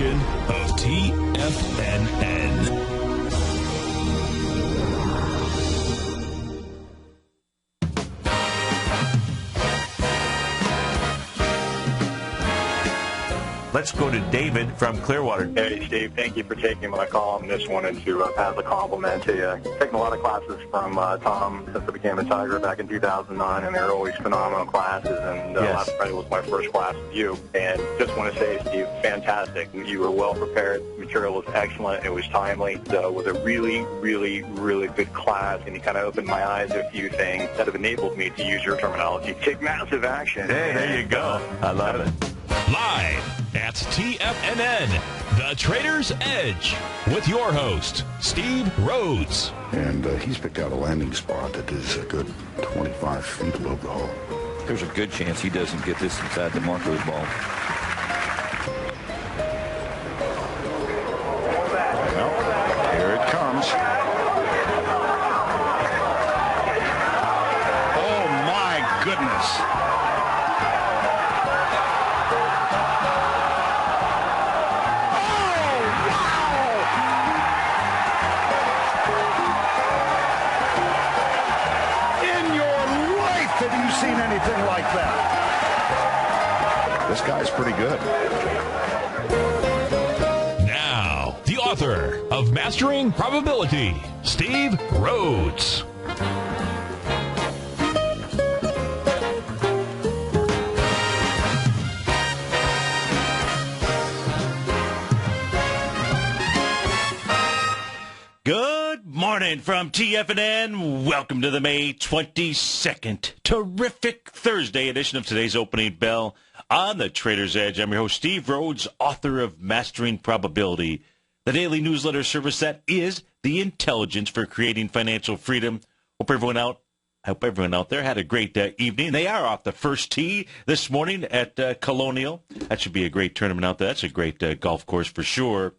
edition of TFNN. Let's go to David from Clearwater. Hey, Steve, thank you for taking my call on this one, and to pass a compliment to you. Taken a lot of classes from Tom since I became a Tiger back in 2009, and they're always phenomenal classes, and last Friday was my first class with you. And just want to say, Steve, fantastic. You were well prepared. The material was excellent. It was timely. It was a really, really, really good class, and you kind of opened my eyes to a few things that have enabled me to use your terminology. Take massive action. Hey, there you go. I love it. Live at TFNN, The Trader's Edge, with your host, Steve Rhodes. And he's picked out a landing spot that is a good 25 feet above the hull. There's a good chance he doesn't get this inside the marker's ball. Well, here it comes. Oh, my goodness. Have you seen anything like that? This guy's pretty good. Now, the author of Mastering Probability, Steve Rhodes. Good morning from TFNN. Welcome to the May 22nd, terrific Thursday edition of today's Opening Bell on the Trader's Edge. I'm your host, Steve Rhodes, author of Mastering Probability, the daily newsletter service that is the intelligence for creating financial freedom. I hope everyone out there had a great evening. They are off the first tee this morning at Colonial. That should be a great tournament out there. That's a great golf course for sure.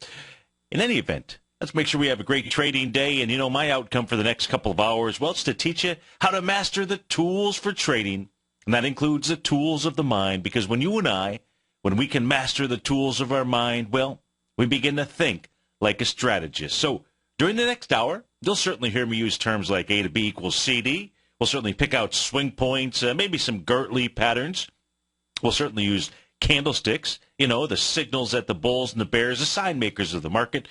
In any event, let's make sure we have a great trading day. And, you know, my outcome for the next couple of hours, well, it's to teach you how to master the tools for trading. And that includes the tools of the mind. Because when you and I, when we can master the tools of our mind, well, we begin to think like a strategist. So during the next hour, you'll certainly hear me use terms like A to B equals CD. We'll certainly pick out swing points, maybe some Gertley patterns. We'll certainly use candlesticks, you know, the signals that the bulls and the bears, the sign makers of the market.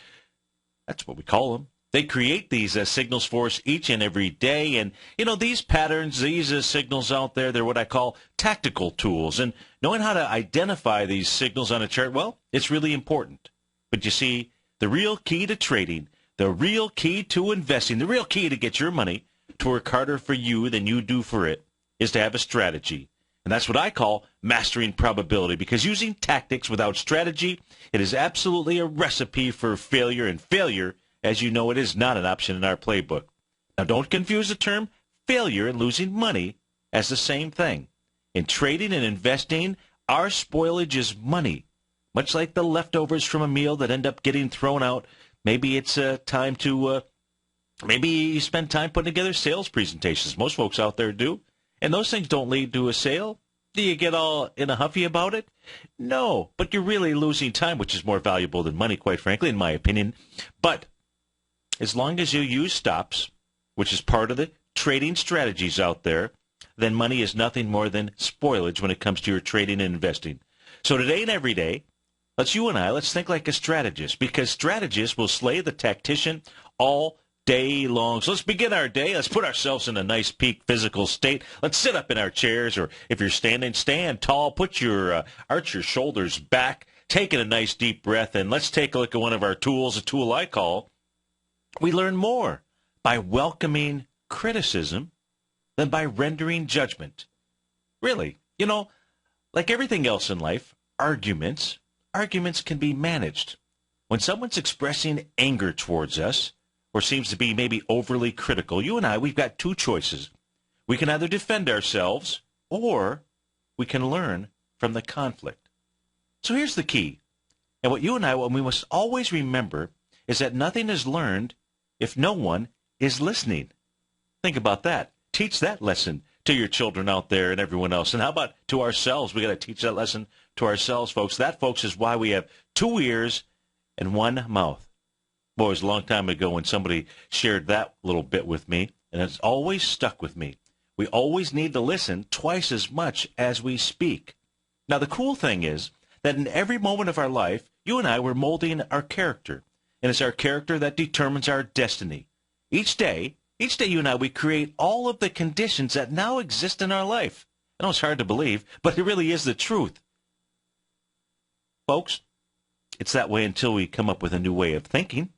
That's what we call them. They create these signals for us each and every day. And, you know, these patterns, these signals out there, they're what I call tactical tools. And knowing how to identify these signals on a chart, well, it's really important. But you see, the real key to trading, the real key to investing, the real key to get your money to work harder for you than you do for it is to have a strategy. And that's what I call mastering probability, because using tactics without strategy, it is absolutely a recipe for failure. And failure, as you know, it is not an option in our playbook. Now, don't confuse the term failure and losing money as the same thing. In trading and investing, our spoilage is money, much like the leftovers from a meal that end up getting thrown out. Maybe it's time to, maybe you spend time putting together sales presentations. Most folks out there do. And those things don't lead to a sale. Do you get all in a huffy about it? No, but you're really losing time, which is more valuable than money, quite frankly, in my opinion. But as long as you use stops, which is part of the trading strategies out there, then money is nothing more than spoilage when it comes to your trading and investing. So today and every day, let's think like a strategist, because strategists will slay the tactician all day long. So let's begin our day. Let's put ourselves in a nice peak physical state. Let's sit up in our chairs, or if you're standing, stand tall. Put your arch your shoulders back. Take a nice deep breath, and let's take a look at one of our tools, a tool I call we learn more by welcoming criticism than by rendering judgment. Really, you know, like everything else in life, arguments can be managed. When someone's expressing anger towards us, or seems to be maybe overly critical, you and I, we've got two choices. We can either defend ourselves, or we can learn from the conflict. So here's the key. And what we must always remember is that nothing is learned if no one is listening. Think about that. Teach that lesson to your children out there and everyone else. And how about to ourselves? We got to teach that lesson to ourselves, folks. That, folks, is why we have 2 ears and 1 mouth. Boy, it was a long time ago when somebody shared that little bit with me, and it's always stuck with me. We always need to listen twice as much as we speak. Now, the cool thing is that in every moment of our life, you and I were molding our character, and it's our character that determines our destiny. Each day, you and I, we create all of the conditions that now exist in our life. I know it's hard to believe, but it really is the truth. Folks, it's that way until we come up with a new way of thinking.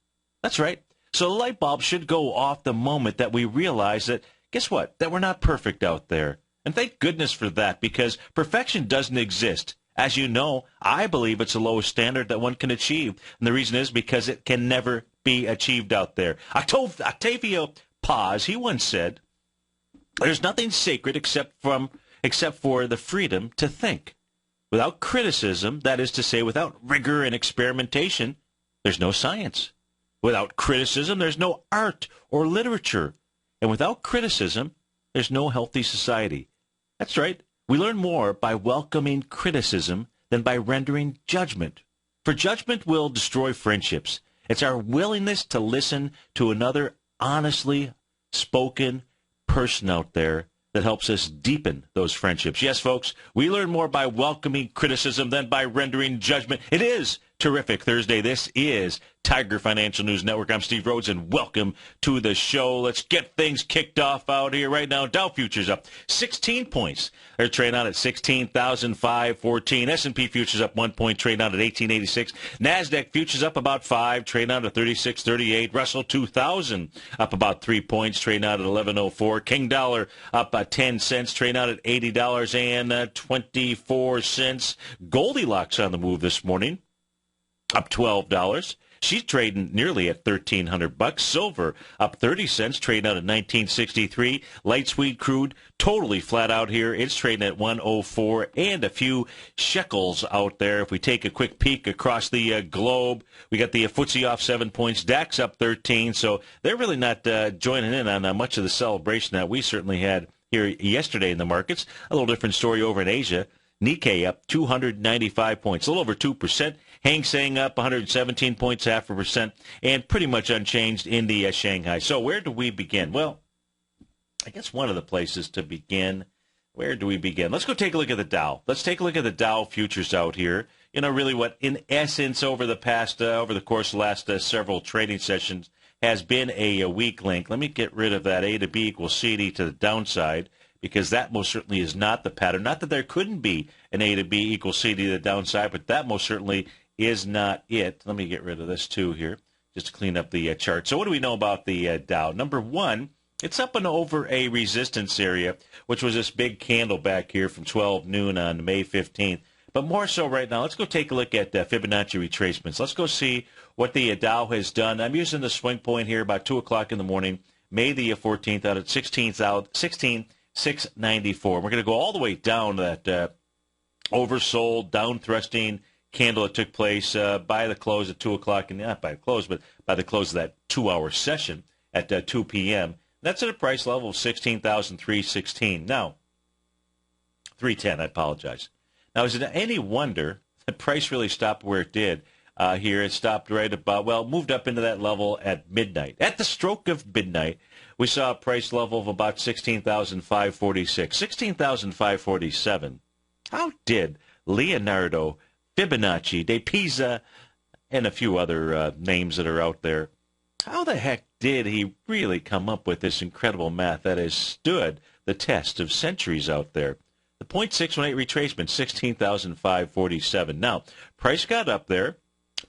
That's right. So the light bulb should go off the moment that we realize that, guess what, that we're not perfect out there. And thank goodness for that, because perfection doesn't exist. As you know, I believe it's the lowest standard that one can achieve. And the reason is because it can never be achieved out there. Octavio Paz, he once said, there's nothing sacred except for the freedom to think. Without criticism, that is to say, without rigor and experimentation, there's no science. Without criticism, there's no art or literature. And without criticism, there's no healthy society. That's right. We learn more by welcoming criticism than by rendering judgment. For judgment will destroy friendships. It's our willingness to listen to another honestly spoken person out there that helps us deepen those friendships. Yes, folks, we learn more by welcoming criticism than by rendering judgment. It is Terrific Thursday. This is Tiger Financial News Network. I'm Steve Rhodes, and welcome to the show. Let's get things kicked off out here right now. Dow futures up 16 points. They're trading out at 16,514. S&P futures up 1 point, trading out at 1886. NASDAQ futures up about 5, trading out at 3638. Russell 2000 up about 3 points, trading out at 1104. King dollar up 10 cents, trading out at $80.24. Goldilocks on the move this morning, up $12. She's trading nearly at $1,300. Silver up 30 cents, trading out at $19.63. Light sweet crude totally flat out here. It's trading at $104 and a few shekels out there. If we take a quick peek across the globe, we got the FTSE off 7 points. DAX up 13. So they're really not joining in on much of the celebration that we certainly had here yesterday in the markets. A little different story over in Asia. Nikkei up 295 points, a little over 2%. Hang Seng up 117 points, 0.5%, and pretty much unchanged in the Shanghai. So where do we begin? Well, I guess one of the places to begin, where do we begin? Let's go take a look at the Dow. Let's take a look at the Dow futures out here. You know, really what, in essence, over the course of the last several trading sessions has been a weak link. Let me get rid of that A to B equals CD to the downside, because that most certainly is not the pattern. Not that there couldn't be an A to B equals CD to the downside, but that most certainly is not it. Let me get rid of this too here, just to clean up the chart. So what do we know about the Dow? Number one, it's up and over a resistance area, which was this big candle back here from 12 noon on May 15th. But more so right now, let's go take a look at Fibonacci retracements. Let's go see what the Dow has done. I'm using the swing point here about 2 o'clock in the morning, May the 14th, out at 16,694. We're going to go all the way down to that oversold, down thrusting candle that took place by the close at 2 o'clock, and not by the close, but by the close of that 2-hour session at 2 p.m. That's at a price level of 16,316. Now, 310, I apologize. Now, is it any wonder the price really stopped where it did here? It stopped right about, well, moved up into that level at midnight. At the stroke of midnight, we saw a price level of about 16,546, 16,547. How did Leonardo, Fibonacci, De Pisa, and a few other names that are out there, how the heck did he really come up with this incredible math that has stood the test of centuries out there? The 0.618 retracement, 16,547. Now, price got up there,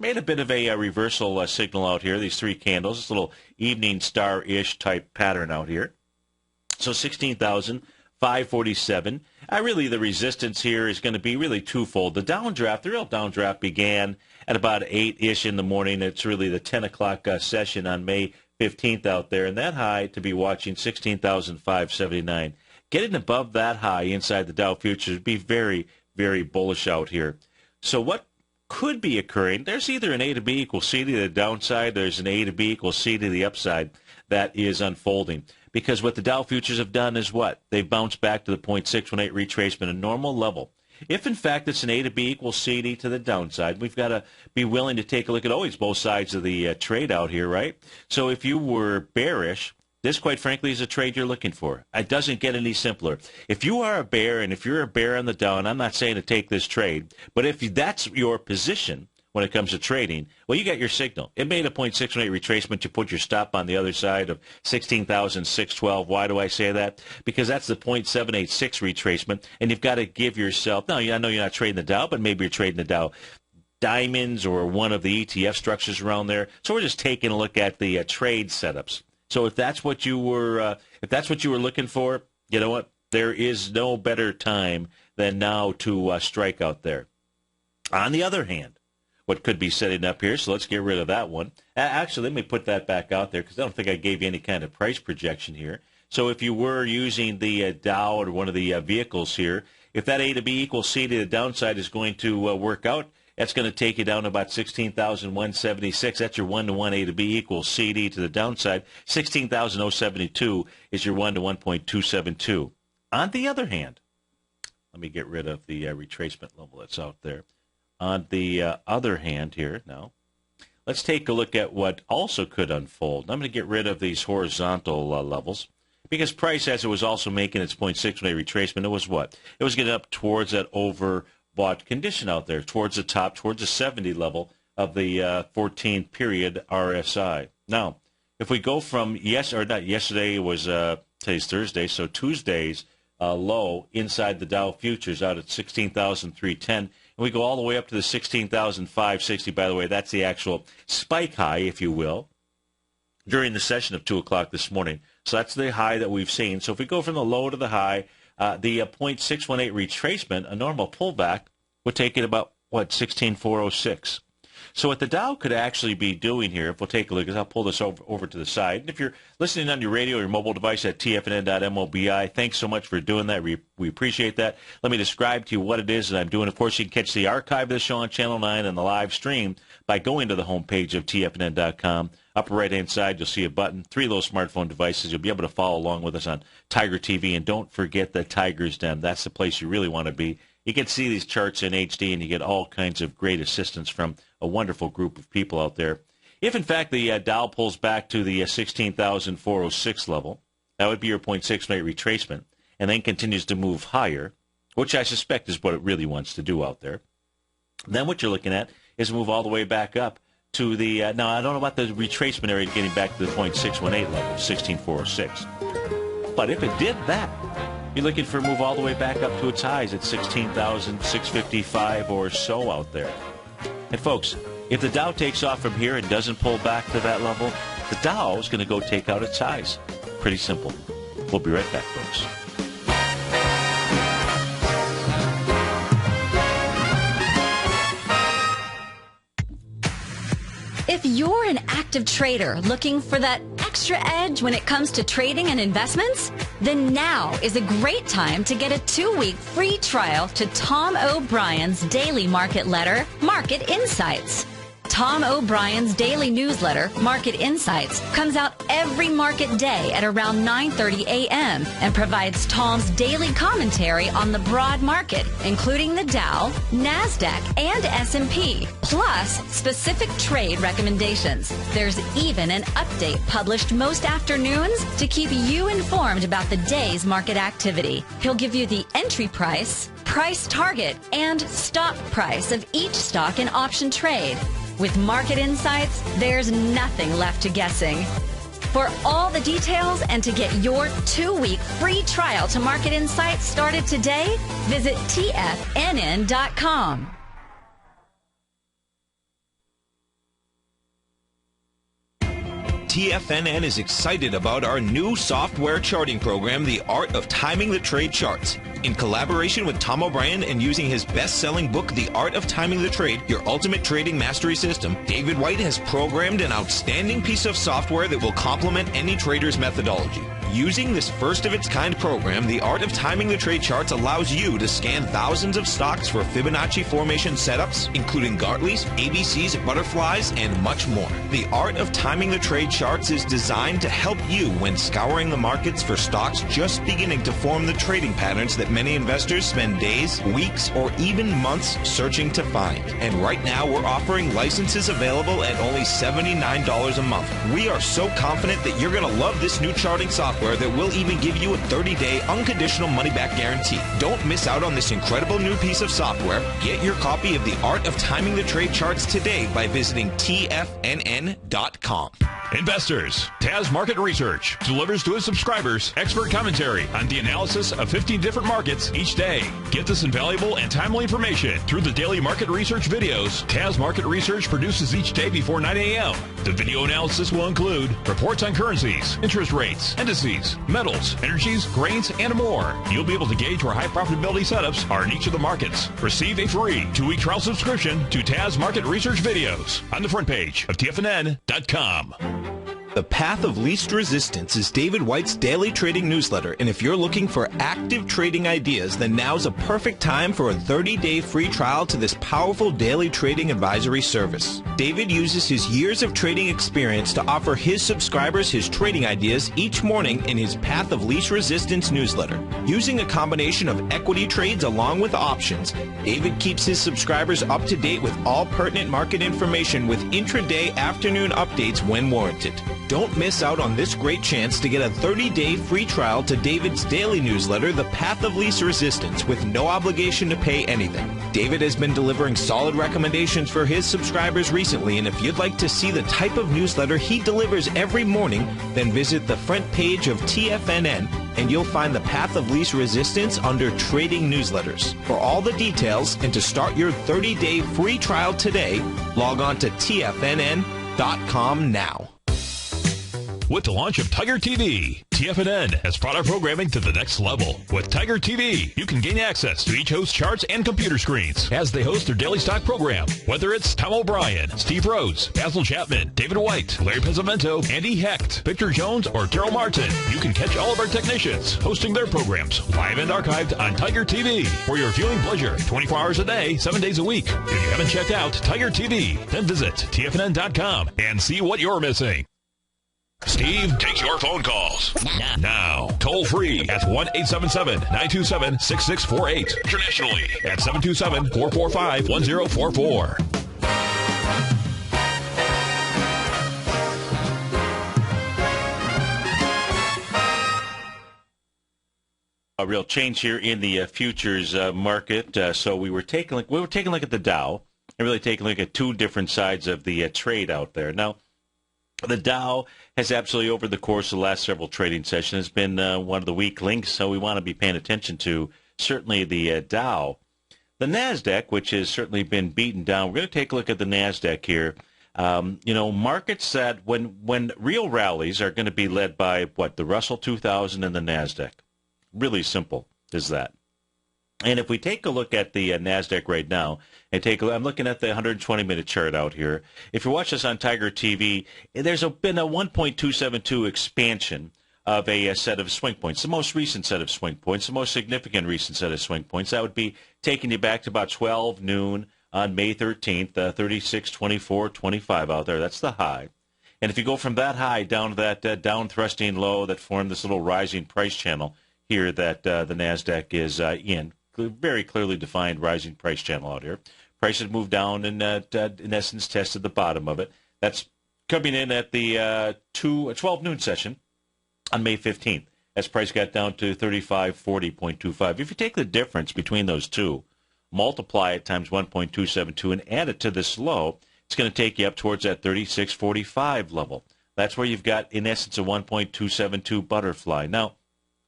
made a bit of a reversal signal out here, these three candles, this little evening star-ish type pattern out here. So 16,547. Really, the resistance here is going to be really twofold. The downdraft, the real downdraft began at about 8-ish in the morning. It's really the 10 o'clock session on May 15th out there. And that high to be watching, 16,579. Getting above that high inside the Dow futures would be very, very bullish out here. So what could be occurring, there's either an A to B equals C to the downside, there's an A to B equals C to the upside that is unfolding. Because what the Dow futures have done is what? They've bounced back to the 0.618 retracement, a normal level. If, in fact, it's an A to B equals CD to the downside, we've got to be willing to take a look at always both sides of the trade out here, right? So if you were bearish, this, quite frankly, is a trade you're looking for. It doesn't get any simpler. If you are a bear, and if you're a bear on the down, I'm not saying to take this trade, but if that's your position when it comes to trading, well, you got your signal. It made a 0.618 retracement. You put your stop on the other side of 16,612. Why do I say that? Because that's the 0.786 retracement, and you've got to give yourself, now, I know you're not trading the Dow, but maybe you're trading the Dow Diamonds or one of the ETF structures around there. So we're just taking a look at the trade setups. So if that's what you were looking for, you know what? There is no better time than now to strike out there. On the other hand, what could be setting up here, so let's get rid of that one. Actually, let me put that back out there because I don't think I gave you any kind of price projection here. So if you were using the Dow or one of the vehicles here, if that A to B equals C to the downside is going to work out, that's going to take you down to about 16,176. That's your 1-to-1 A to B equals CD to the downside. 16,072 is your 1-to-1.272. On the other hand, let me get rid of the retracement level that's out there. On the other hand here now, let's take a look at what also could unfold. I'm going to get rid of these horizontal levels because price, as it was also making its 0.618 retracement, it was what? It was getting up towards that overbought condition out there, towards the top, towards the 70 level of the 14-period RSI. Now, if we go from yesterday was today's Thursday, so Tuesday's low inside the Dow futures out at 16,310, and we go all the way up to the 16,560. By the way, that's the actual spike high, if you will, during the session of 2 o'clock this morning. So that's the high that we've seen. So if we go from the low to the high, the 0.618 retracement, a normal pullback, would take it about, 16,406. So what the Dow could actually be doing here, if we'll take a look, is I'll pull this over to the side. And if you're listening on your radio or your mobile device at TFNN.mobi, thanks so much for doing that. We appreciate that. Let me describe to you what it is that I'm doing. Of course, you can catch the archive of the show on Channel 9 and the live stream by going to the homepage of TFNN.com. Upper right-hand side, you'll see a button. 3 of those smartphone devices. You'll be able to follow along with us on TigerTV. And don't forget the Tiger's Den. That's the place you really want to be. You can see these charts in HD, and you get all kinds of great assistance from a wonderful group of people out there. If, in fact, the Dow pulls back to the 16,406 level, that would be your 0.68 retracement, and then continues to move higher, which I suspect is what it really wants to do out there. Then what you're looking at is move all the way back up to the, now I don't know about the retracement area getting back to the 0.618 level, 16,406. But if it did that, you're looking for a move all the way back up to its highs at 16,655 or so out there. And folks, if the Dow takes off from here and doesn't pull back to that level, the Dow is going to go take out its highs. Pretty simple. We'll be right back, folks. If you're an active trader looking for that extra edge when it comes to trading and investments, then now is a great time to get a 2-week free trial to Tom O'Brien's daily market letter, Market Insights. Tom O'Brien's daily newsletter, Market Insights, comes out every market day at around 9:30 a.m. and provides Tom's daily commentary on the broad market, including the Dow, NASDAQ, and S&P, plus specific trade recommendations. There's even an update published most afternoons to keep you informed about the day's market activity. He'll give you the entry price, price target, and stop price of each stock and option trade. With Market Insights, there's nothing left to guessing. For all the details and to get your 2-week free trial to Market Insights started today, visit TFNN.com. TFNN is excited about our new software charting program, The Art of Timing the Trade Charts. In collaboration with Tom O'Brien and using his best-selling book, The Art of Timing the Trade, Your Ultimate Trading Mastery System, David White has programmed an outstanding piece of software that will complement any trader's methodology. Using this first-of-its-kind program, The Art of Timing the Trade Charts allows you to scan thousands of stocks for Fibonacci formation setups, including Gartley's, ABC's, butterflies, and much more. The Art of Timing the Trade Charts is designed to help you when scouring the markets for stocks just beginning to form the trading patterns that many investors spend days, weeks, or even months searching to find. And right now, we're offering licenses available at only $79 a month. We are so confident that you're going to love this new charting software that will even give you a 30-day unconditional money-back guarantee. Don't miss out on this incredible new piece of software. Get your copy of The Art of Timing the Trade Charts today by visiting TFNN.com. Investors, Taz Market Research delivers to its subscribers expert commentary on the analysis of 15 different markets each day. Get this invaluable and timely information through the daily market research videos Taz Market Research produces each day before 9 a.m. The video analysis will include reports on currencies, interest rates, indices, metals, energies, grains, and more. You'll be able to gauge where high profitability setups are in each of the markets. Receive a free 2-week trial subscription to Taz Market Research videos on the front page of TFNN.com. The Path of Least Resistance is David White's daily trading newsletter, and if you're looking for active trading ideas, then now's a perfect time for a 30-day free trial to this powerful daily trading advisory service. David uses his years of trading experience to offer his subscribers his trading ideas each morning in his Path of Least Resistance newsletter. Using a combination of equity trades along with options, David keeps his subscribers up to date with all pertinent market information with intraday afternoon updates when warranted. Don't miss out on this great chance to get a 30-day free trial to David's daily newsletter, The Path of Least Resistance, with no obligation to pay anything. David has been delivering solid recommendations for his subscribers recently, and if you'd like to see the type of newsletter he delivers every morning, then visit the front page of TFNN, and you'll find The Path of Least Resistance under Trading Newsletters. For all the details and to start your 30-day free trial today, log on to TFNN.com now. With the launch of TigerTV, TFNN has brought our programming to the next level. With TigerTV, you can gain access to each host's charts and computer screens as they host their daily stock program. Whether it's Tom O'Brien, Steve Rhodes, Basil Chapman, David White, Larry Pezzamento, Andy Hecht, Victor Jones, or Carol Martin, you can catch all of our technicians hosting their programs live and archived on TigerTV for your viewing pleasure 24 hours a day, 7 days a week. If you haven't checked out TigerTV, then visit TFNN.com and see what you're missing. Steve takes your phone calls now. Toll free at 1-877-927-6648. Internationally at 727-445-1044. A real change here in the futures market. So we were taking a look at the Dow and really taking a look at two different sides of the trade out there. Now, the Dow has absolutely, over the course of the last several trading sessions, been one of the weak links, so we want to be paying attention to certainly the Dow. The NASDAQ, which has certainly been beaten down, we're going to take a look at the NASDAQ here. Markets that when real rallies are going to be led by, the Russell 2000 and the NASDAQ. Really simple is that. And if we take a look at the NASDAQ right now, and I'm looking at the 120-minute chart out here. If you watch this on Tiger TV, there's been a 1.272 expansion of a set of swing points, the most recent set of swing points, the most significant recent set of swing points. That would be taking you back to about 12 noon on May 13th, 36.24.25 out there. That's the high. And if you go from that high down to that down thrusting low that formed this little rising price channel here that the NASDAQ is in, very clearly defined rising price channel out here. Prices moved down and, in essence, tested the bottom of it. That's coming in at the 12 noon session on May 15th as price got down to 3540.25. If you take the difference between those two, multiply it times 1.272 and add it to this low, it's going to take you up towards that 3645 level. That's where you've got, in essence, a 1.272 butterfly. Now,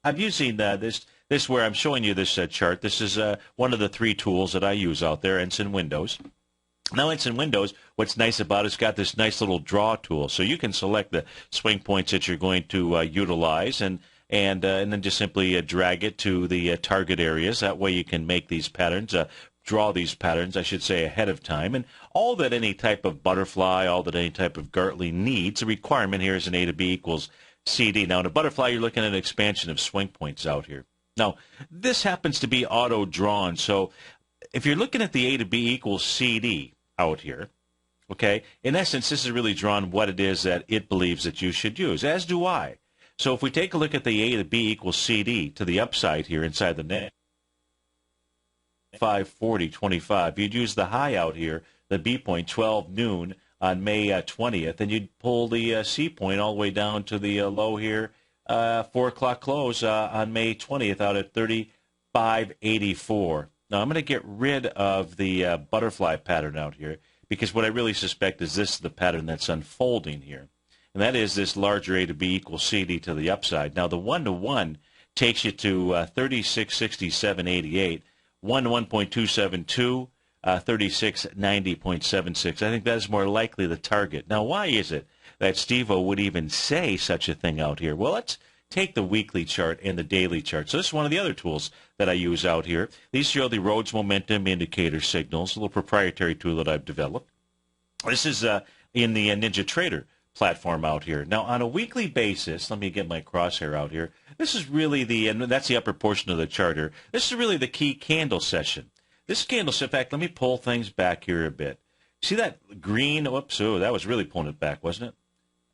I'm using this where I'm showing you this chart. This is one of the three tools that I use out there, Ensign Windows. Now, Ensign Windows, what's nice about it, it's got this nice little draw tool. So you can select the swing points that you're going to utilize and then just simply drag it to the target areas. That way you can make these patterns, draw these patterns, I should say, ahead of time. And all that any type of butterfly, all that any type of Gartley needs, a requirement here is an A to B equals CD. Now, in a butterfly, you're looking at an expansion of swing points out here. Now, this happens to be auto-drawn, so if you're looking at the A to B equals CD out here, okay, in essence, this is really drawn what it is that it believes that you should use, as do I. So if we take a look at the A to B equals CD to the upside here inside the net, 540.25. You'd use the high out here, the B point, 12 noon on May 20th, and you'd pull the C point all the way down to the low here, 4 o'clock close on May 20th out at 35.84. Now, I'm going to get rid of the butterfly pattern out here because what I really suspect is this is the pattern that's unfolding here, and that is this larger A to B equals CD to the upside. Now, the 1-to-1 takes you to 36.6788, 1-to-1.272, 3690.76. I think that is more likely the target. Now, why is it that Steve-O would even say such a thing out here? Well, let's take the weekly chart and the daily chart. So this is one of the other tools that I use out here. These show the Rhodes Momentum Indicator signals, a little proprietary tool that I've developed. This is in the Ninja Trader platform out here. Now, on a weekly basis, let me get my crosshair out here. This is really and that's the upper portion of the chart here. This is really the key candle session. This candle, in fact, let me pull things back here a bit. See that green? Whoops, oh, that was really pulling it back, wasn't it?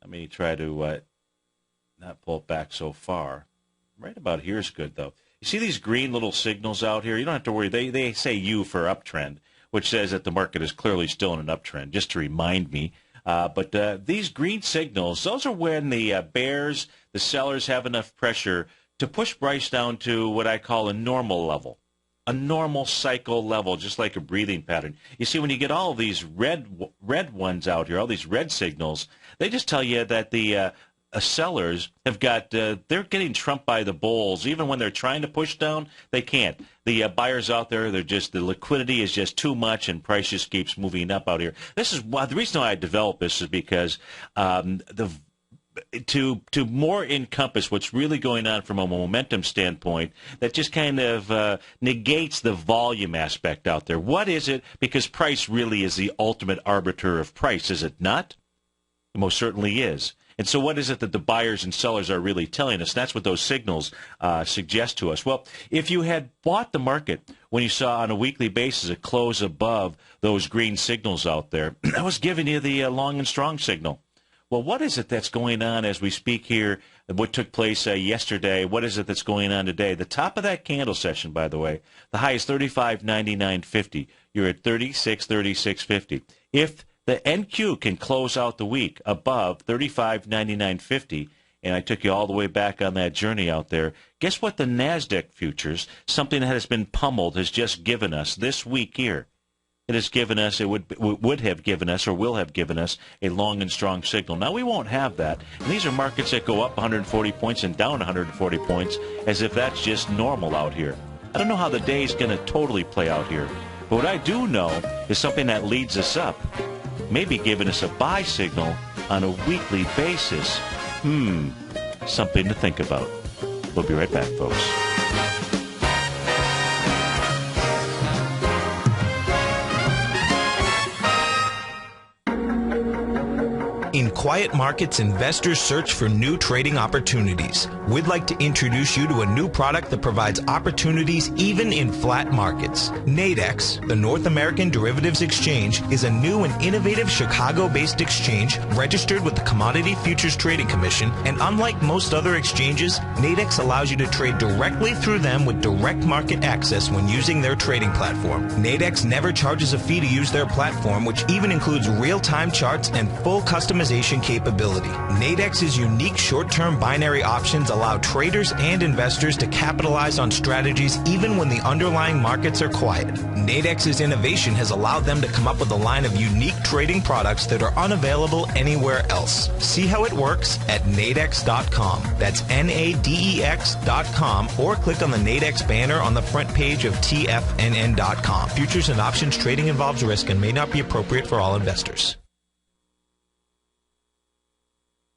Let me try to not pull it back so far. Right about here is good, though. You see these green little signals out here? You don't have to worry. They say U for uptrend, which says that the market is clearly still in an uptrend, just to remind me. But these green signals, those are when the bears, the sellers, have enough pressure to push price down to what I call a normal level, a normal cycle level, just like a breathing pattern. You see, when you get all of these red ones out here, all these red signals, they just tell you that the sellers have got, they're getting trumped by the bulls. Even when they're trying to push down, they can't. The buyers out there, the liquidity is just too much, and price just keeps moving up out here. This is why the reason why I developed this is because to more encompass what's really going on from a momentum standpoint, that just kind of negates the volume aspect out there. What is it? Because price really is the ultimate arbiter of price, is it not? It most certainly is. And so what is it that the buyers and sellers are really telling us? That's what those signals suggest to us. Well, if you had bought the market when you saw on a weekly basis a close above those green signals out there, that was giving you the long and strong signal. Well, what is it that's going on as we speak here, what took place yesterday? What is it that's going on today? The top of that candle session, by the way, the high is 35.9950. You're at 36.3650. If the NQ can close out the week above 35.9950, and I took you all the way back on that journey out there. Guess what the NASDAQ futures, something that has been pummeled, has just given us this week here? It has given us, it would have given us, or will have given us, a long and strong signal. Now, we won't have that. And these are markets that go up 140 points and down 140 points as if that's just normal out here. I don't know how the day is going to totally play out here. But what I do know is something that leads us up, maybe giving us a buy signal on a weekly basis. Something to think about. We'll be right back, folks. In quiet markets, investors search for new trading opportunities. We'd like to introduce you to a new product that provides opportunities even in flat markets. Nadex, the North American Derivatives Exchange, is a new and innovative Chicago-based exchange registered with the Commodity Futures Trading Commission, and unlike most other exchanges, Nadex allows you to trade directly through them with direct market access when using their trading platform. Nadex never charges a fee to use their platform, which even includes real-time charts and full customization capability. Nadex's unique short-term binary options allow traders and investors to capitalize on strategies even when the underlying markets are quiet. Nadex's innovation has allowed them to come up with a line of unique trading products that are unavailable anywhere else. See how it works at nadex.com. That's NADEX.com, or click on the Nadex banner on the front page of TFNN.com. Futures and options trading involves risk and may not be appropriate for all investors.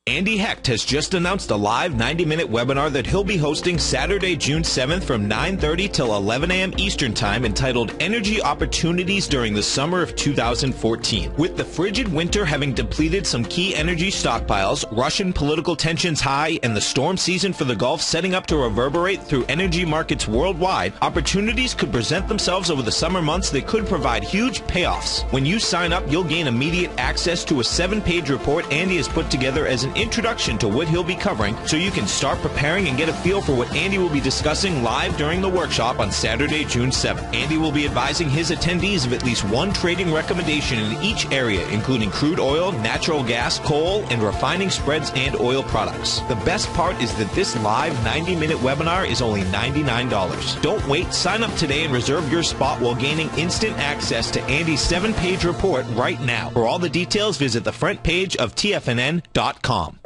Andy Hecht has just announced a live 90-minute webinar that he'll be hosting Saturday, June 7th from 9:30 till 11 a.m. Eastern Time, entitled Energy Opportunities During the Summer of 2014. With the frigid winter having depleted some key energy stockpiles, Russian political tensions high, and the storm season for the Gulf setting up to reverberate through energy markets worldwide, opportunities could present themselves over the summer months that could provide huge payoffs. When you sign up, you'll gain immediate access to a 7-page report Andy has put together as an introduction to what he'll be covering so you can start preparing and get a feel for what Andy will be discussing live during the workshop on Saturday, June 7th. Andy will be advising his attendees of at least one trading recommendation in each area, including crude oil, natural gas, coal, and refining spreads and oil products. The best part is that this live 90-minute webinar is only $99. Don't wait. Sign up today and reserve your spot while gaining instant access to Andy's 7-page report right now. For all the details, visit the front page of TFNN.com.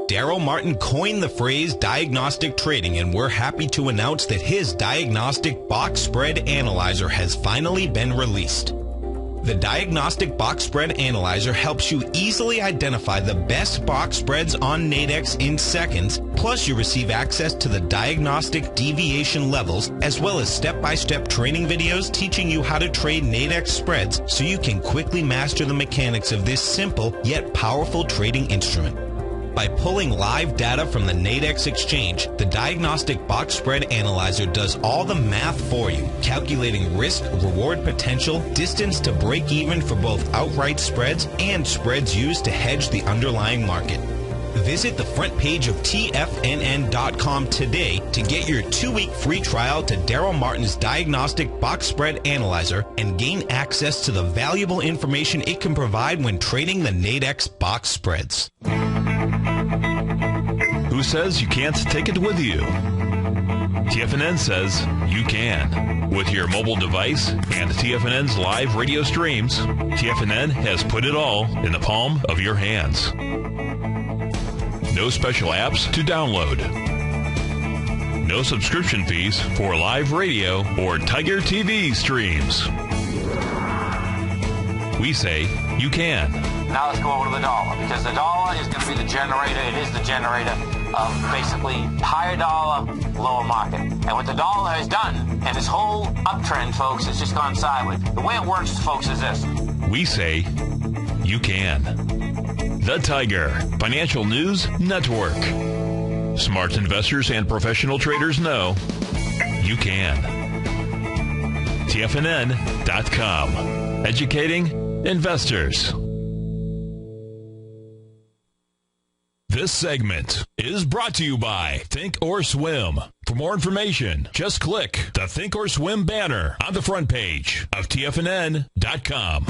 Daryl Martin coined the phrase diagnostic trading, and we're happy to announce that his diagnostic box spread analyzer has finally been released. The Diagnostic Box Spread Analyzer helps you easily identify the best box spreads on Nadex in seconds, plus you receive access to the diagnostic deviation levels, as well as step-by-step training videos teaching you how to trade Nadex spreads so you can quickly master the mechanics of this simple yet powerful trading instrument. By pulling live data from the Nadex exchange, the Diagnostic Box Spread Analyzer does all the math for you, calculating risk, reward potential, distance to break even for both outright spreads and spreads used to hedge the underlying market. Visit the front page of TFNN.com today to get your 2-week free trial to Daryl Martin's Diagnostic Box Spread Analyzer and gain access to the valuable information it can provide when trading the Nadex box spreads. Who says you can't take it with you? TFNN says you can. With your mobile device and TFNN's live radio streams, TFNN has put it all in the palm of your hands. No special apps to download. No subscription fees for live radio or TigerTV streams. We say you can. Now let's go over to the dollar, because the dollar is going to be the generator. It is the generator of basically higher dollar, lower market. And what the dollar has done, and this whole uptrend, folks, has just gone sideways. The way it works, folks, is this. We say you can. The Tiger Financial News Network. Smart investors and professional traders know you can. TFNN.com. Educating investors. This segment is brought to you by Think or Swim. For more information, just click the Think or Swim banner on the front page of TFNN.com.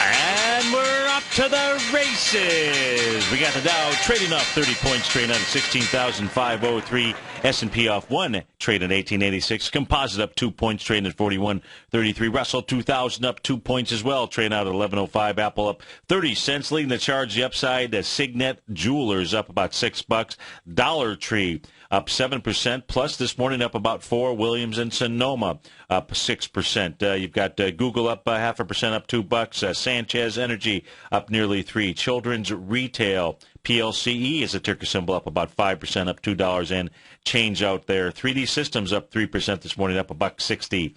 And we're up to the races. We got the Dow trading up 30 points, trading out at 16,503. S&P off 1, trading at 1886. Composite up 2 points, trading at 41.33. Russell 2000 up 2 points as well, trading out at 11.05. Apple up 30 cents, leading the charge the upside. Signet Jewelers up about $6. Dollar Tree up 7%. Plus this morning up about 4. Williams and Sonoma up 6%. You've got Google up 0.5%, up $2. Sanchez Energy up nearly 3. Children's Retail PLCE is a ticker symbol, up about 5%, up $2 and change out there. 3D Systems up 3% this morning, up $1.60.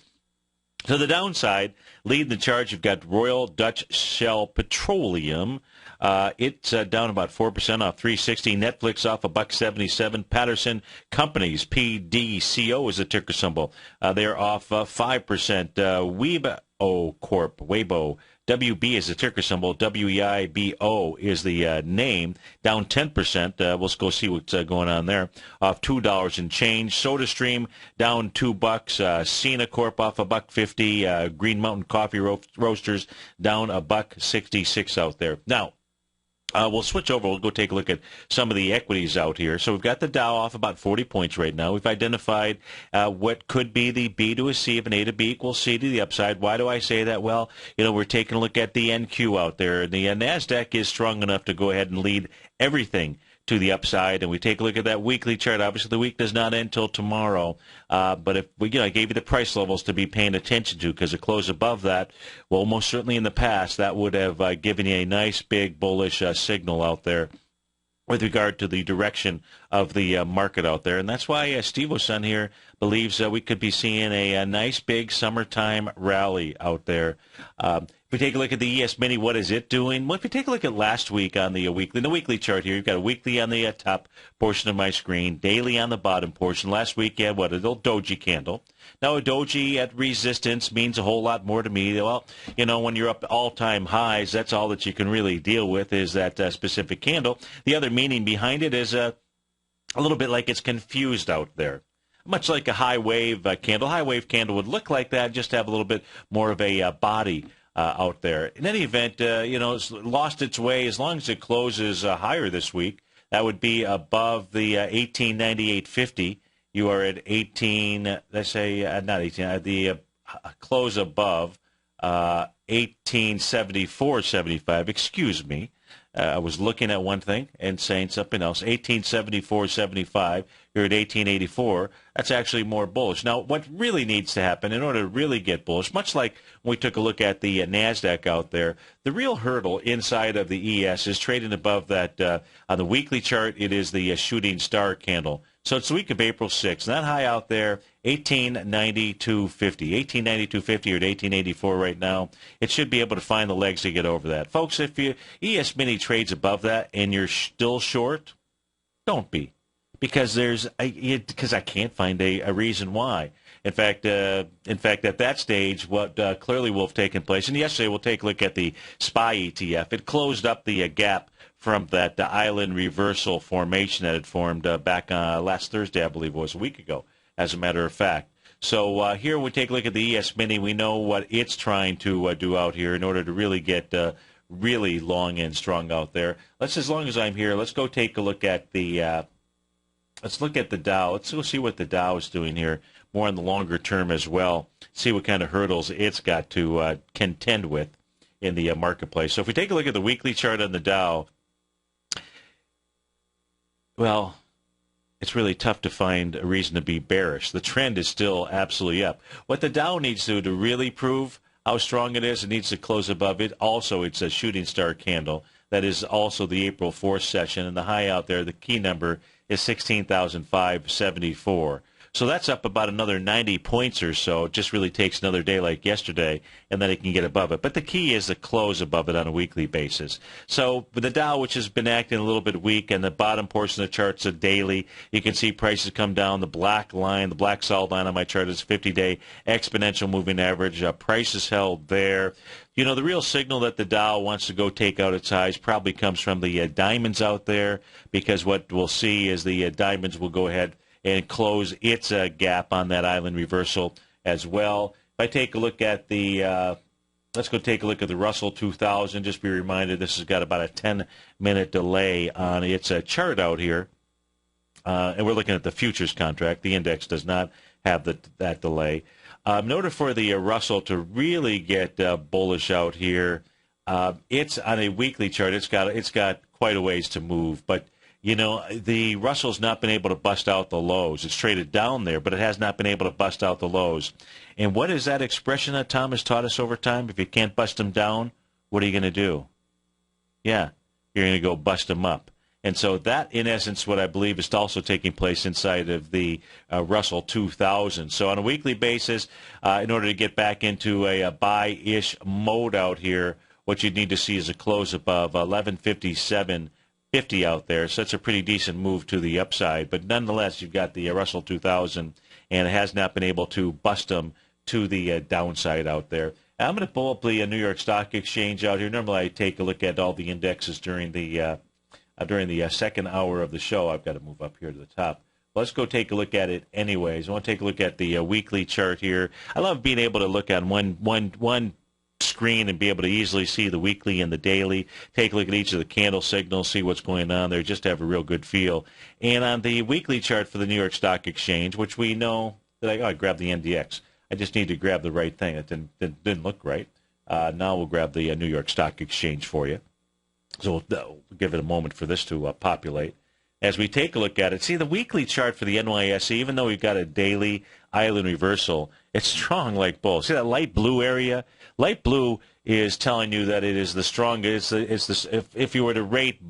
To the downside, leading the charge, you've got Royal Dutch Shell Petroleum. It's down about 4% off 360. Netflix off $1.77. Patterson Companies, PDCO is a ticker symbol. They're off 5%. Weibo Corp, Weibo. WB is the ticker symbol. WEIBO is the name. Down 10%. We'll go see what's going on there. Off $2 and change. SodaStream down $2. Cena Corp off $1.50. Green Mountain Coffee Roasters down $1.66 out there. Now, we'll switch over. We'll go take a look at some of the equities out here. So we've got the Dow off about 40 points right now. We've identified what could be the B to a C of an A to B equals C to the upside. Why do I say that? Well, we're taking a look at the NQ out there. The NASDAQ is strong enough to go ahead and lead everything to the upside, and we take a look at that weekly chart. Obviously, the week does not end until tomorrow, but if we, I gave you the price levels to be paying attention to, because it closed above that, well, most certainly in the past, that would have given you a nice, big, bullish signal out there with regard to the direction of the market out there. And that's why Steve O'Sun here believes we could be seeing a nice, big summertime rally out there. If we take a look at the ES Mini, what is it doing? Well, if you take a look at last week on the weekly chart here, you've got a weekly on the top portion of my screen, daily on the bottom portion. Last week, you had what, a little doji candle. Now, a doji at resistance means a whole lot more to me. Well, when you're up all-time highs, that's all that you can really deal with is that specific candle. The other meaning behind it is a little bit like it's confused out there. Much like a high-wave candle. High-wave candle would look like that, just have a little bit more of a body out there. In any event, it's lost its way. As long as it closes higher this week, that would be above the 1898.50. You are at 18, let's say, not 18, the close above 1874.75. Excuse me. I was looking at one thing and saying something else. 1874.75. You're at 1884. That's actually more bullish. Now, what really needs to happen in order to really get bullish, much like when we took a look at the NASDAQ out there, the real hurdle inside of the ES is trading above that. On the weekly chart, it is the shooting star candle. So it's the week of April 6th. That high out there, 1892.50. 1892.50 or at 1884 right now. It should be able to find the legs to get over that. Folks, if ES Mini trades above that and you're still short, don't be. Because I can't find a reason why. In fact, at that stage, what clearly will have taken place, and yesterday we'll take a look at the SPY ETF. It closed up the gap from that island reversal formation that had formed back last Thursday, I believe it was, a week ago, as a matter of fact. So here we take a look at the ES Mini. We know what it's trying to do out here in order to really get really long and strong out there. As long as I'm here, let's go take a look at the let's look at the Dow. Let's go see what the Dow is doing here, more on the longer term as well, see what kind of hurdles it's got to contend with in the marketplace. So if we take a look at the weekly chart on the Dow, well, it's really tough to find a reason to be bearish. The trend is still absolutely up. What the Dow needs to do to really prove how strong it is, it needs to close above it. Also, it's a shooting star candle. That is also the April 4th session, and the high out there, the key number is 16,574. So that's up about another 90 points or so. It just really takes another day like yesterday, and then it can get above it. But the key is to close above it on a weekly basis. So with the Dow, which has been acting a little bit weak, and the bottom portion of the chart's a daily, you can see prices come down. The black line, the black solid line on my chart is 50-day exponential moving average. Prices held there. The real signal that the Dow wants to go take out its highs probably comes from the diamonds out there, because what we'll see is the diamonds will go ahead and close its gap on that island reversal as well. If I take a look at the, let's go take a look at the Russell 2000. Just be reminded, this has got about a 10-minute delay on its chart out here. And we're looking at the futures contract. The index does not have that delay. In order for the Russell to really get bullish out here, it's on a weekly chart. It's got quite a ways to move, but the Russell's not been able to bust out the lows. It's traded down there, but it has not been able to bust out the lows. And what is that expression that Tom has taught us over time? If you can't bust them down, what are you going to do? Yeah, you're going to go bust them up. And so that, in essence, what I believe is also taking place inside of the Russell 2000. So on a weekly basis, in order to get back into a buy-ish mode out here, what you'd need to see is a close above 1157.50 out there. So that's a pretty decent move to the upside. But nonetheless, you've got the Russell 2000, and it has not been able to bust them to the downside out there. I'm going to pull up the New York Stock Exchange out here. Normally, I take a look at all the indexes during the second hour of the show. I've got to move up here to the top. Let's go take a look at it anyways. I want to take a look at the weekly chart here. I love being able to look on one screen and be able to easily see the weekly and the daily, take a look at each of the candle signals, see what's going on there, just to have a real good feel. And on the weekly chart for the New York Stock Exchange, which we know that I grabbed the NDX. I just need to grab the right thing. It didn't look right. Now we'll grab the New York Stock Exchange for you. So we'll give it a moment for this to populate. As we take a look at it, see the weekly chart for the NYSE, even though we've got a daily island reversal, it's strong like bull. See that light blue area? Light blue is telling you that it is the strongest. If you were to rate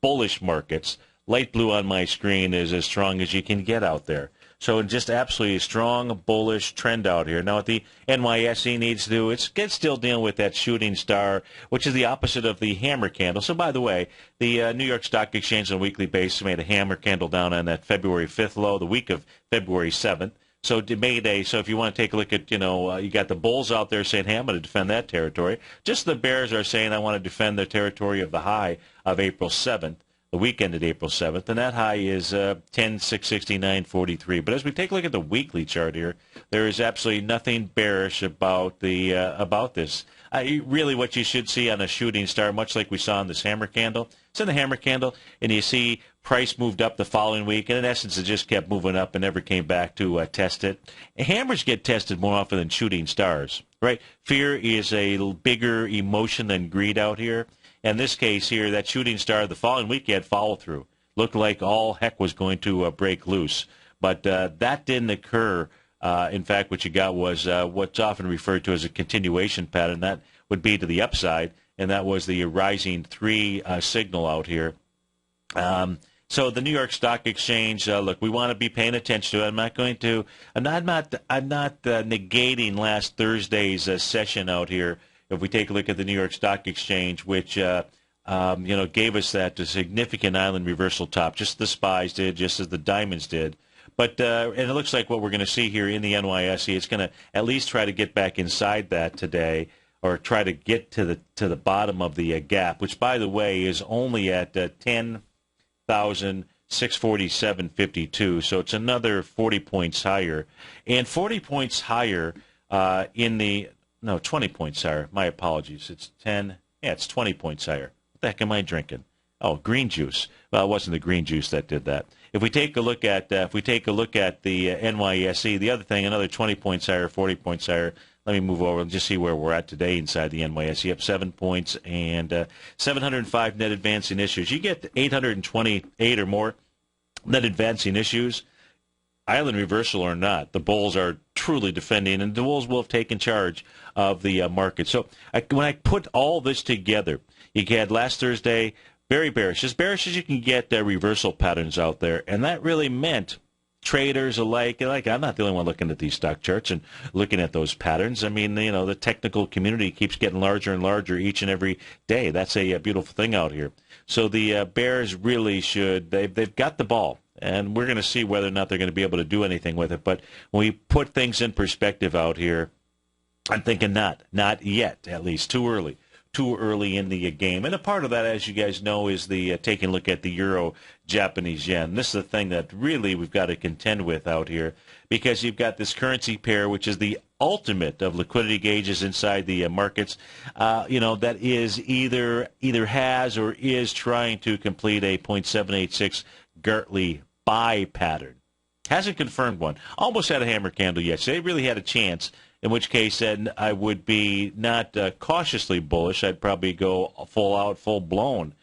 bullish markets, light blue on my screen is as strong as you can get out there. So just absolutely a strong, bullish trend out here. Now, what the NYSE needs to do, it's still dealing with that shooting star, which is the opposite of the hammer candle. So, by the way, the New York Stock Exchange on a weekly basis made a hammer candle down on that February 5th low, the week of February 7th. So so if you want to take a look at, you got the bulls out there saying, hey, I'm going to defend that territory. Just the bears are saying, I want to defend the territory of the high of April 7th. The weekend at April 7th, and that high is 10,669.43. But as we take a look at the weekly chart here, there is absolutely nothing bearish about this. Really, what you should see on a shooting star, much like we saw in this hammer candle, it's in the hammer candle, and you see price moved up the following week, and in essence, it just kept moving up and never came back to test it. Hammers get tested more often than shooting stars, right? Fear is a bigger emotion than greed out here. In this case here, that shooting star, the following week, had follow-through. Looked like all heck was going to break loose. But that didn't occur. In fact, what you got was what's often referred to as a continuation pattern. That would be to the upside, and that was the rising 3 signal out here. So the New York Stock Exchange, look, we want to be paying attention to it. I'm not negating last Thursday's session out here. If we take a look at the New York Stock Exchange, which gave us that significant island reversal top, just the SPYs did, just as the diamonds did. But and it looks like what we're going to see here in the NYSE, it's going to at least try to get back inside that today, or try to get to the bottom of the gap, which, by the way, is only at 10,647.52. So it's another 40 points higher, and 40 points higher No, 20 points higher. My apologies. It's 10. Yeah, it's 20 points higher. What the heck am I drinking? Oh, green juice. Well, it wasn't the green juice that did that. If we take a look at the NYSE, the other thing, another 20 points higher, 40 points higher. Let me move over and just see where we're at today inside the NYSE. Up 7 points and 705 net advancing issues. You get 828 or more net advancing issues. Island reversal or not, the bulls are truly defending, and the bulls will have taken charge of the market. So when I put all this together, you had last Thursday very bearish, as you can get reversal patterns out there, and that really meant traders alike. I'm not the only one looking at these stock charts and looking at those patterns. I mean, the technical community keeps getting larger and larger each and every day. That's a beautiful thing out here. So the bears really they've got the ball. And we're going to see whether or not they're going to be able to do anything with it. But when we put things in perspective out here, I'm thinking not yet, at least too early in the game. And a part of that, as you guys know, is the taking a look at the euro-Japanese yen. This is the thing that really we've got to contend with out here, because you've got this currency pair, which is the ultimate of liquidity gauges inside the markets, that is either has or is trying to complete a 0.786 Gartley buy pattern. Hasn't confirmed one. Almost had a hammer candle yesterday. They really had a chance, in which case then I would be not cautiously bullish. I'd probably go full blown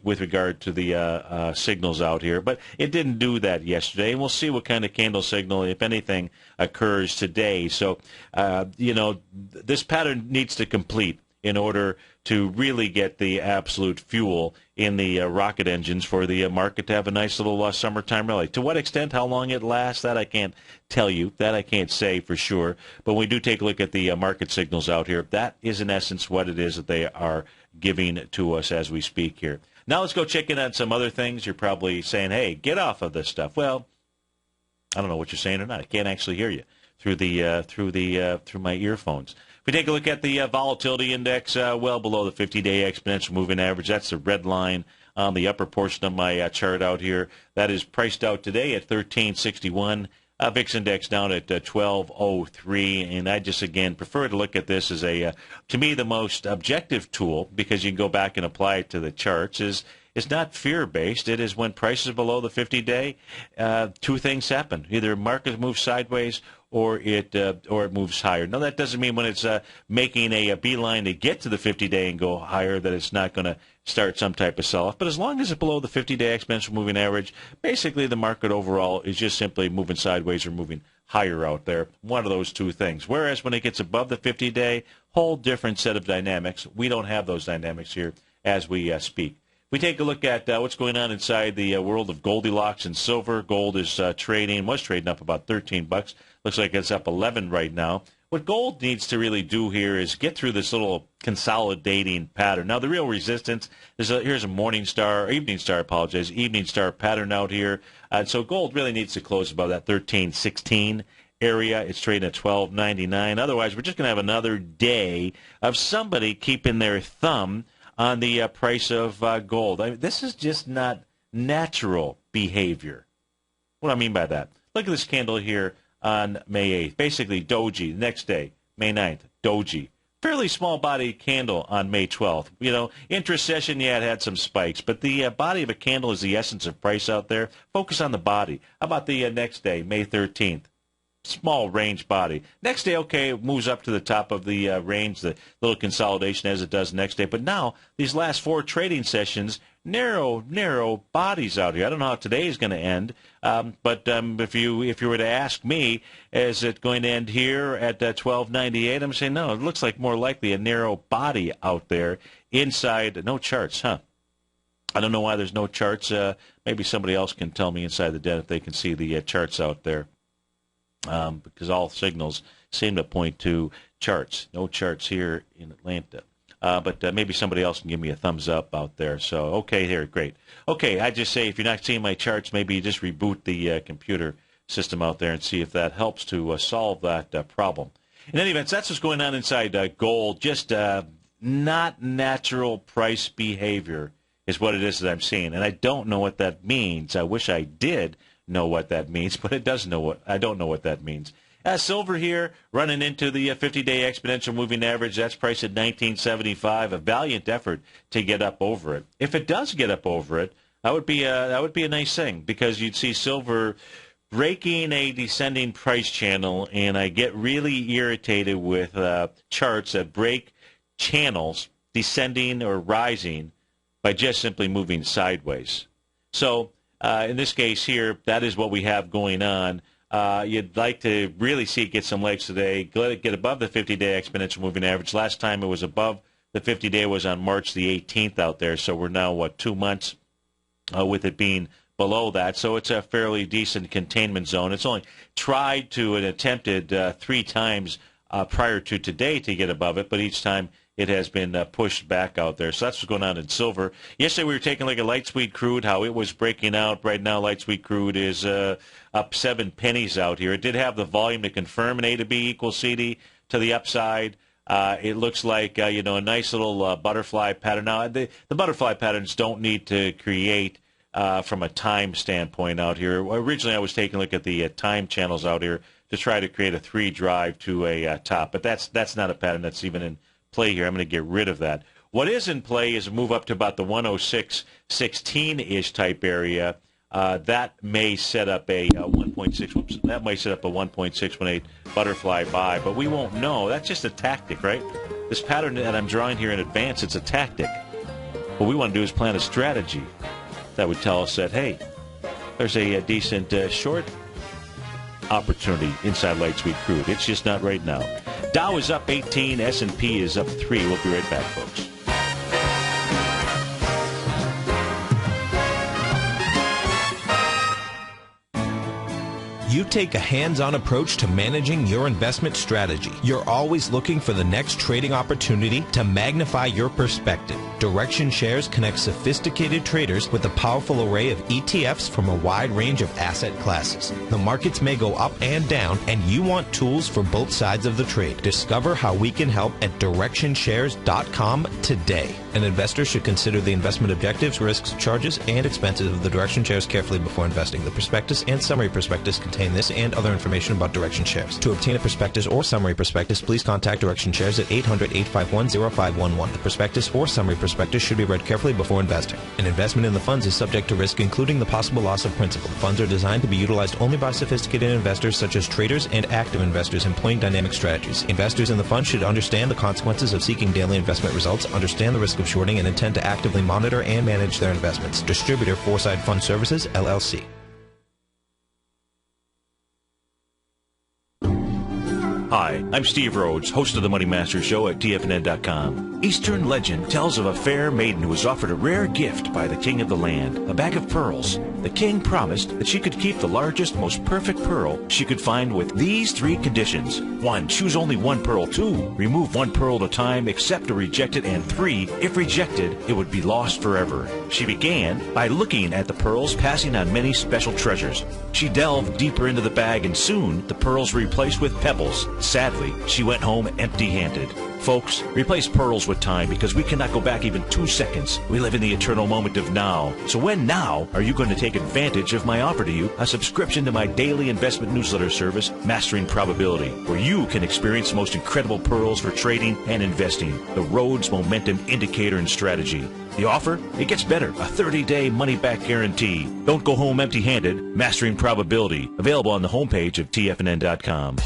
with regard to the signals out here. But it didn't do that yesterday, and we'll see what kind of candle signal, if anything, occurs today. So, this pattern needs to complete in order to really get the absolute fuel in the rocket engines for the market to have a nice little summertime rally. To what extent, how long it lasts, that I can't tell you. That I can't say for sure. But when we do take a look at the market signals out here, that is in essence what it is that they are giving to us as we speak here. Now let's go check in on some other things. You're probably saying, hey, get off of this stuff. Well, I don't know what you're saying or not. I can't actually hear you through my earphones. If we take a look at the volatility index, well below the 50-day exponential moving average, that's the red line on the upper portion of my chart out here. That is priced out today at 1361. VIX index down at 1203, and I just, again, prefer to look at this as to me, the most objective tool, because you can go back and apply it to the charts, is not fear-based. It is when prices are below the 50-day, two things happen. Either market moves sideways or it moves higher. Now, that doesn't mean when it's making a beeline to get to the 50-day and go higher that it's not going to start some type of sell-off. But as long as it's below the 50-day exponential moving average, basically the market overall is just simply moving sideways or moving higher out there. One of those two things. Whereas when it gets above the 50-day, whole different set of dynamics. We don't have those dynamics here as we speak. We take a look at what's going on inside the world of Goldilocks and silver. Gold is was trading up about $13. Looks like it's up 11 right now. What gold needs to really do here is get through this little consolidating pattern. Now, the real resistance, here's a evening star pattern out here. So gold really needs to close above that 13.16 area. It's trading at $12.99. Otherwise, we're just going to have another day of somebody keeping their thumb on the price of gold. I mean, this is just not natural behavior. What do I mean by that? Look at this candle here on May 8th. Basically, doji. The next day, May 9th, doji. Fairly small body candle on May 12th. You know, intra-session, yeah, it had some spikes, but the body of a candle is the essence of price out there. Focus on the body. How about the next day, May 13th? Small range body. Next day, okay, it moves up to the top of the range, the little consolidation as it does next day. But now, these last 4 trading sessions, narrow bodies out here. I don't know how today is going to end, but if you were to ask me, is it going to end here at 12.98? I'm saying no. It looks like more likely a narrow body out there inside. No charts, huh? I don't know why there's no charts. Maybe somebody else can tell me inside the den if they can see the charts out there. Because all signals seem to point to charts. No charts here in Atlanta. But maybe somebody else can give me a thumbs up out there. So, okay, here, great. Okay, I just say if you're not seeing my charts, maybe you just reboot the computer system out there and see if that helps to solve that problem. In any event, that's what's going on inside gold. Just not natural price behavior is what it is that I'm seeing. And I don't know what that means. I wish I did know what that means, but I don't know what that means. Silver here running into the 50-day exponential moving average. That's priced at $19.75. A valiant effort to get up over it. If it does get up over it, that would be a nice thing, because you'd see silver breaking a descending price channel, and I get really irritated with charts that break channels descending or rising by just simply moving sideways. So in this case here, that is what we have going on. You'd like to really see it get some legs today, let it get above the 50-day exponential moving average. Last time it was above the 50-day was on March the 18th out there, so we're now, 2 months with it being below that. So it's a fairly decent containment zone. It's only tried to and attempted 3 times prior to today to get above it, but each time it has been pushed back out there. So that's what's going on in silver. Yesterday we were taking a look at light sweet crude, how it was breaking out. Right now light sweet crude is up 7 pennies out here. It did have the volume to confirm an A to B equals CD to the upside. It looks like, a nice little butterfly pattern. Now, the butterfly patterns don't need to create from a time standpoint out here. Originally I was taking a look at the time channels out here to try to create a 3 drive to a top. But that's not a pattern that's even in play here. I'm going to get rid of that. What is in play is a move up to about the 106.16-ish type area. That may set up a 1.6. That might set up a 1.618 butterfly buy, but we won't know. That's just a tactic, right? This pattern that I'm drawing here in advance, it's a tactic. What we want to do is plan a strategy that would tell us that, hey, there's a decent short opportunity inside light sweet crude. It's just not right now. Dow is up 18, S&P is up 3. We'll be right back, folks. You take a hands-on approach to managing your investment strategy. You're always looking for the next trading opportunity to magnify your perspective. Direction Shares connects sophisticated traders with a powerful array of ETFs from a wide range of asset classes. The markets may go up and down, and you want tools for both sides of the trade. Discover how we can help at DirectionShares.com today. An investor should consider the investment objectives, risks, charges, and expenses of the Direction Shares carefully before investing. The prospectus and summary prospectus contain this and other information about Direction Shares. To obtain a prospectus or summary prospectus, please contact Direction Shares at 800-851-0511. The prospectus or summary prospectus should be read carefully before investing. An investment in the funds is subject to risk, including the possible loss of principal. Funds are designed to be utilized only by sophisticated investors such as traders and active investors employing dynamic strategies. Investors in the fund should understand the consequences of seeking daily investment results, understand the risk of shorting, and intend to actively monitor and manage their investments. Distributor Foreside Fund Services, LLC. Hi, I'm Steve Rhodes, host of the Money Master Show at TFNN.com. Eastern legend tells of a fair maiden who was offered a rare gift by the king of the land, a bag of pearls. The king promised that she could keep the largest, most perfect pearl she could find with these 3 conditions. 1, choose only 1 pearl. 2, remove 1 pearl at a time, accept or reject it. And 3, if rejected, it would be lost forever. She began by looking at the pearls, passing on many special treasures. She delved deeper into the bag, and soon the pearls were replaced with pebbles. Sadly, she went home empty-handed. Folks, replace pearls with time, because we cannot go back even 2 seconds. We live in the eternal moment of now. So when now are you going to take advantage of my offer to you, a subscription to my daily investment newsletter service, Mastering Probability, where you can experience the most incredible pearls for trading and investing, the Rhodes Momentum Indicator and Strategy. The offer? It gets better. A 30-day money-back guarantee. Don't go home empty-handed. Mastering Probability. Available on the homepage of TFNN.com.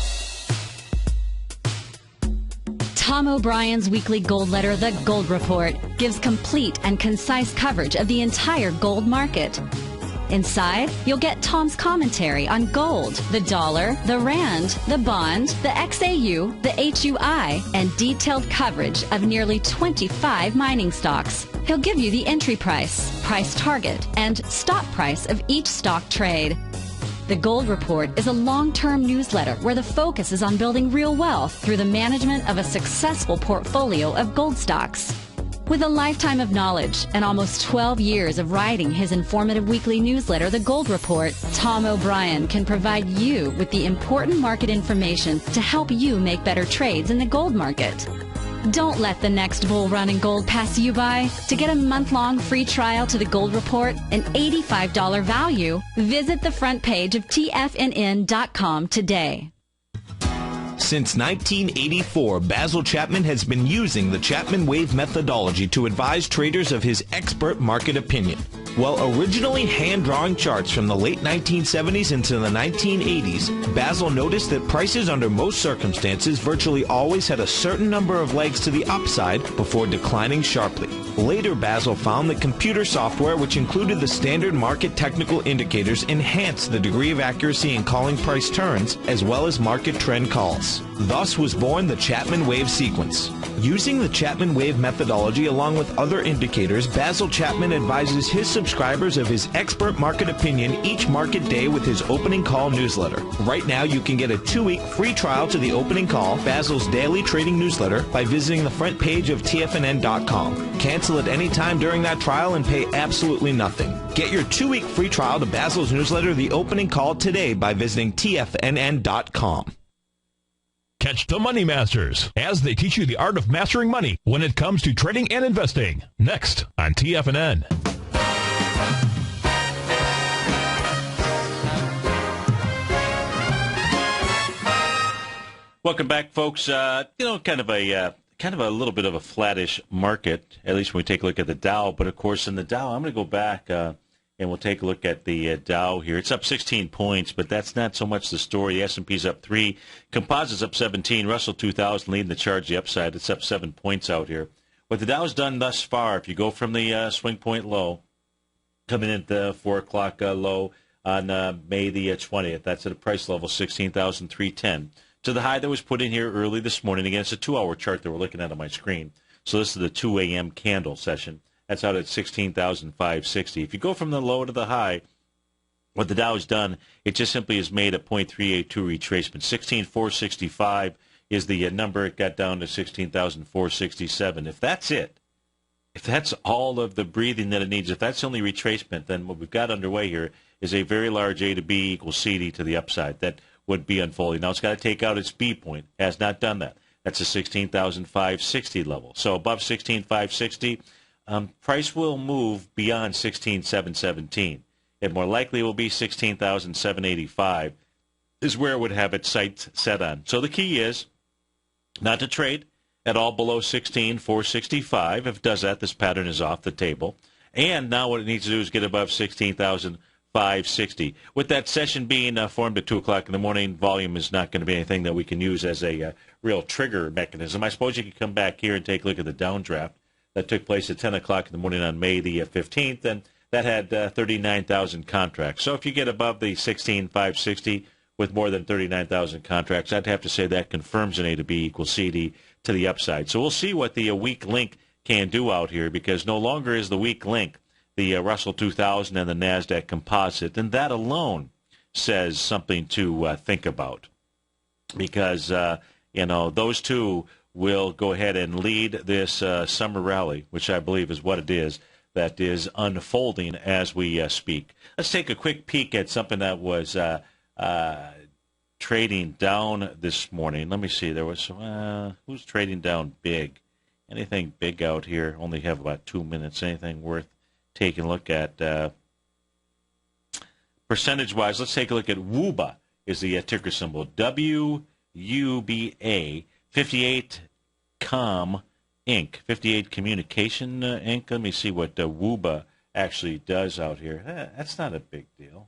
Tom O'Brien's weekly gold letter, The Gold Report, gives complete and concise coverage of the entire gold market. Inside, you'll get Tom's commentary on gold, the dollar, the rand, the bond, the XAU, the HUI, and detailed coverage of nearly 25 mining stocks. He'll give you the entry price, price target, and stop price of each stock trade. The Gold Report is a long-term newsletter where the focus is on building real wealth through the management of a successful portfolio of gold stocks. With a lifetime of knowledge and almost 12 years of writing his informative weekly newsletter, The Gold Report, Tom O'Brien can provide you with the important market information to help you make better trades in the gold market. Don't let the next bull run in gold pass you by. To get a month-long free trial to The Gold Report, an $85 value, visit the front page of TFNN.com today. Since 1984, Basil Chapman has been using the Chapman Wave methodology to advise traders of his expert market opinion. While originally hand-drawing charts from the late 1970s into the 1980s, Basil noticed that prices under most circumstances virtually always had a certain number of legs to the upside before declining sharply. Later, Basil found that computer software, which included the standard market technical indicators, enhanced the degree of accuracy in calling price turns as well as market trend calls. Thus was born the Chapman Wave sequence. Using the Chapman Wave methodology along with other indicators, Basil Chapman advises his subscribers of his expert market opinion each market day with his opening call newsletter. Right now, you can get a 2-week free trial to the opening call, Basil's daily trading newsletter, by visiting the front page of TFNN.com. Cancel at any time during that trial and pay absolutely nothing. Get your 2-week free trial to Basil's newsletter, The Opening Call, today by visiting TFNN.com. Catch the Money Masters as they teach you the art of mastering money when it comes to trading and investing. Next on TFNN. Welcome back, folks. Kind of a little bit of a flattish market, at least when we take a look at the Dow. But of course, in the Dow, I'm going to go back and we'll take a look at the Dow here. It's up 16 points, but that's not so much the story. The S&P's up 3. Composites up 17. Russell 2000 leading the charge the upside. It's up 7 points out here. What the Dow's done thus far, if you go from the swing point low, coming in at the 4 o'clock low on May the 20th, that's at a price level 16,310, to the high that was put in here early this morning. Again, it's a 2-hour chart that we're looking at on my screen. So this is the 2 a.m. candle session. That's out at 16,560. If you go from the low to the high, what the Dow has done, it just simply has made a 0.382 retracement. 16,465 is the number. It got down to 16,467. If that's it, if that's all of the breathing that it needs, if that's the only retracement, then what we've got underway here is a very large A to B equals CD to the upside. That would be unfolding. Now it's got to take out its B point. It has not done that. That's a 16,560 level. So above 16,560, price will move beyond 16,717. It more likely will be 16,785 is where it would have its sights set on. So the key is not to trade at all below 16,465. If it does that, this pattern is off the table. And now what it needs to do is get above 16,560. With that session being formed at 2 o'clock in the morning, volume is not going to be anything that we can use as a real trigger mechanism. I suppose you could come back here and take a look at the downdraft that took place at 10 o'clock in the morning on May the 15th, and that had 39,000 contracts. So if you get above the 16,560, with more than 39,000 contracts. I'd have to say that confirms an A to B equals CD to the upside. So we'll see what the weak link can do out here, because no longer is the weak link the Russell 2000 and the NASDAQ Composite, and that alone says something to think about, because those two will go ahead and lead this summer rally, which I believe is what it is, that is unfolding as we speak. Let's take a quick peek at something that was trading down this morning. Let me see. There was who's trading down big? Anything big out here? Only have about 2 minutes. Anything worth taking a look at? Percentage-wise, let's take a look at WUBA is the ticker symbol. WUBA, 58 Com Inc., 58 Communication Inc. Let me see what WUBA actually does out here. That's not a big deal.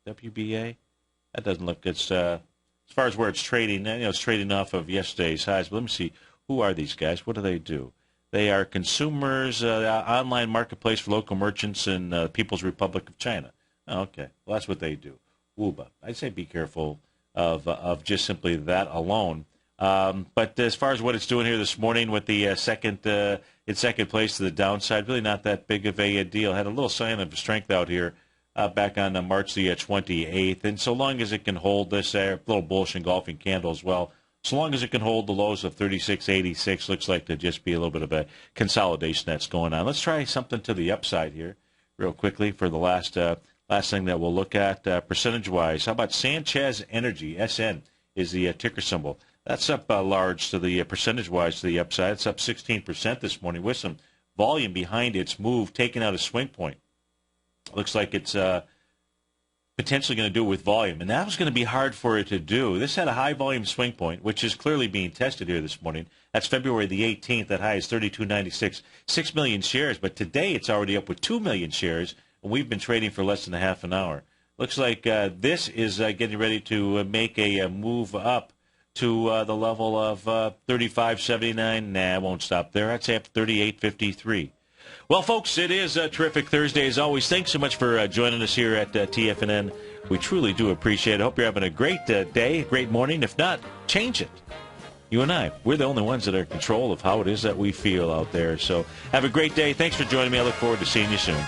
WBA? That doesn't look good. As far as where it's trading, it's trading off of yesterday's highs. But let me see. Who are these guys? What do they do? They are consumers, online marketplace for local merchants in the People's Republic of China. Oh, okay. Well, that's what they do. WUBA. I'd say be careful of just simply that alone. But as far as what it's doing here this morning with the second place to the downside, really not that big of a deal. Had a little sign of strength out here back on March the 28th. And so long as it can hold this little bullish engulfing candle as well, so long as it can hold the lows of 36.86, looks like to just be a little bit of a consolidation that's going on. Let's try something to the upside here real quickly for the last thing that we'll look at percentage-wise. How about Sanchez Energy? SN is the ticker symbol. That's up large to the percentage-wise to the upside. It's up 16% this morning with some volume behind its move, taking out a swing point. Looks like it's potentially going to do it with volume, and that was going to be hard for it to do. This had a high-volume swing point, which is clearly being tested here this morning. That's February the 18th. That high is 32.96, 6 million shares, but today it's already up with 2 million shares, and we've been trading for less than a half an hour. Looks like this is getting ready to make a move up to the level of 35.79. Nah, I won't stop there. I'd say up to 38.53. Well, folks, it is a terrific Thursday as always. Thanks so much for joining us here at TFNN. We truly do appreciate it. I hope you're having a great day, a great morning. If not, change it. You and I, we're the only ones that are in control of how it is that we feel out there. So have a great day. Thanks for joining me. I look forward to seeing you soon.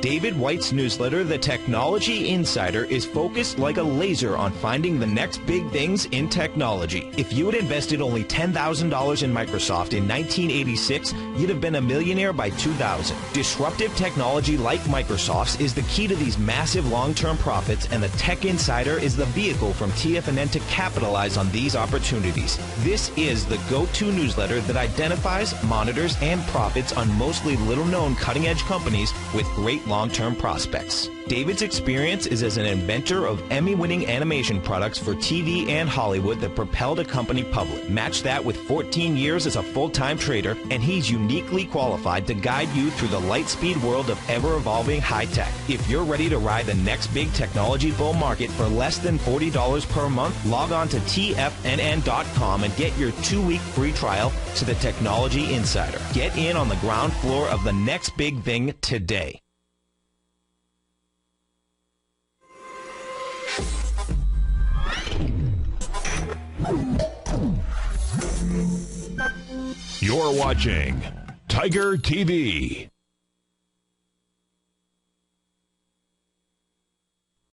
David White's newsletter, The Technology Insider, is focused like a laser on finding the next big things in technology. If you had invested only $10,000 in Microsoft in 1986, you'd have been a millionaire by 2000. Disruptive technology like Microsoft's is the key to these massive long-term profits, and the Tech Insider is the vehicle from TFNN to capitalize on these opportunities. This is the go-to newsletter that identifies, monitors, and profits on mostly little-known cutting-edge companies with great long-term prospects. David's experience is as an inventor of Emmy-winning animation products for TV and Hollywood that propelled a company public. Match that with 14 years as a full-time trader, and he's uniquely qualified to guide you through the light-speed world of ever-evolving high-tech. If you're ready to ride the next big technology bull market for less than $40 per month, log on to TFNN.com and get your 2-week free trial to the Technology Insider. Get in on the ground floor of the next big thing today. You're watching Tiger TV.